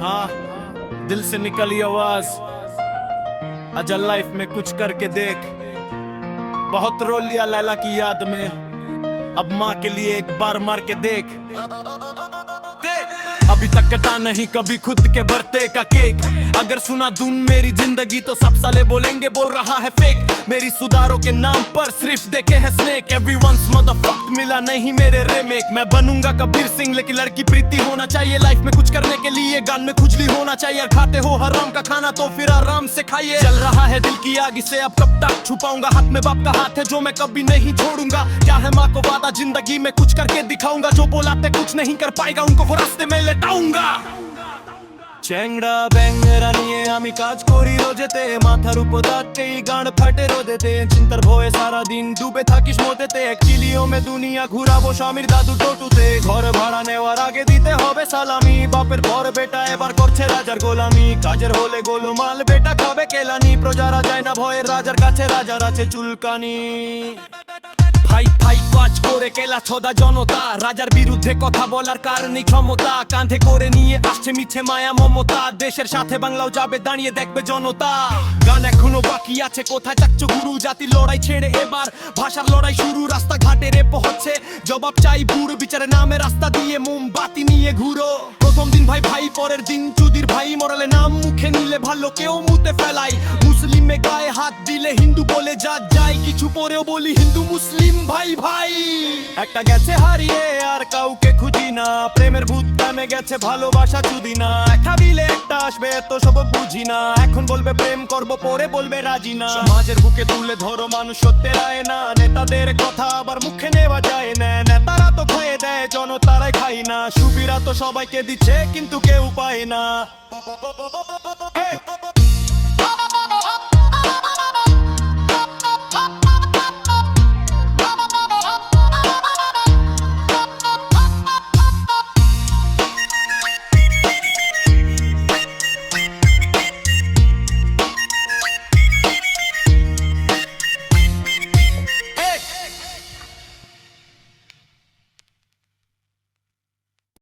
हाँ, दिल से निकली आवाज, अजल लाइफ में कुछ करके देख। बहुत रो लिया लैला की याद में, अब माँ के लिए एक बार मार के देख। अभी तक कटा नहीं कभी खुद के बर्थडे का केक। अगर सुना धुन मेरी जिंदगी तो सब साले बोलेंगे बोल रहा है फेक। मेरी सुधारों के नाम पर सिर्फ देखे है स्नेक। एवरीवन्स मदरफक मिला नहीं मेरे रेमेक। मैं बनूंगा कबीर सिंह लेकिन लड़की प्रीति होना चाहिए। लाइफ में कुछ करने के लिए गान में खुजली होना चाहिए। खाते हो हराम का खाना तो फिर आराम से खाइए। चल रहा है दिल की आग, इसे अब कब तक छुपाऊंगा। हाथ में बाप का हाथ है जो मैं कभी नहीं छोड़ूंगा। क्या है माँ को वादा, जिंदगी में कुछ करके दिखाऊंगा। जो बोलाते कुछ नहीं कर पाएगा उनको वो रास्ते में लेटाऊंगा। চ্যাংড়া ব্যাঙেরা নিয়ে আমি কাজ করি রোজেতে। মাথার উপর দাঁতেই গান ফাটে রোদেতে। চিন্তার ভয়ে সারাদিন ডুবে থাকিস মতেতে। এক চিলিয়মে দুনিয়া ঘুরাবো স্বামীর দাদু টোটুতে। ঘর ভাড়া নেওয়ার আগে দিতে হবে সালামি। বাপের পর বেটা এবার করছে রাজার গোলামি। কাজের হলে গোলমাল বেটা খাবে কেলানি। প্রজারা যায় না ভয়ের রাজার কাছে, রাজার আছে চুলকানি। ভাই ভাই কাজ করে কেলা ছোদা জনতা। রাজার বিরুদ্ধে কথা বলার কারণে ক্ষমতা। কাঁধে করে নিয়ে আসছে মিছে মায়া মমতা। দেশের সাথে বাংলাও যাবে দাঁড়িয়ে দেখবে জনতা। গান এখনো বাকি আছে, কোথায় চাচ্ছ গুরু? জাতির লড়াই ছেড়ে এবার ভাষার লড়াই শুরু। রাস্তাঘাটে রেপ হচ্ছে, জবাব চাই বুড়ো। বিচারে নামে রাস্তা দিয়ে মোমবাতি নিয়ে ঘুরো। প্রথম দিন ভাই ভাই, পরের দিন চুদির ভাই। মরালে নাম মুখে নিলে ভালো কেউ মুতে ফেলাই। মুসলিমে গায়ে হাত দিলে হিন্দু বলে যায়। কিছু পরেও বলি হিন্দু মুসলিম ভাই ভাই। একটা গেছে হারিয়ে আর কাউকে খুঁজি না। প্রেমের ভূত নামে গেছে, ভালোবাসা চুদি না। একটা দিলে একটা আসবে তো সব বুঝি না। এখন বলবে প্রেম করব, পরে বলবে রাজি না। সমাজের বুকে তুলে ধরো মানুষ সত্যের আয়না। নেতাদের কথা আবার মুখে নেওয়া যায় না। নেতারা তো খেয়ে দেয়, জনতারাই খাই না। সুবিরা তো সবাইকে দিচ্ছে কিন্তু কেউ পায় না।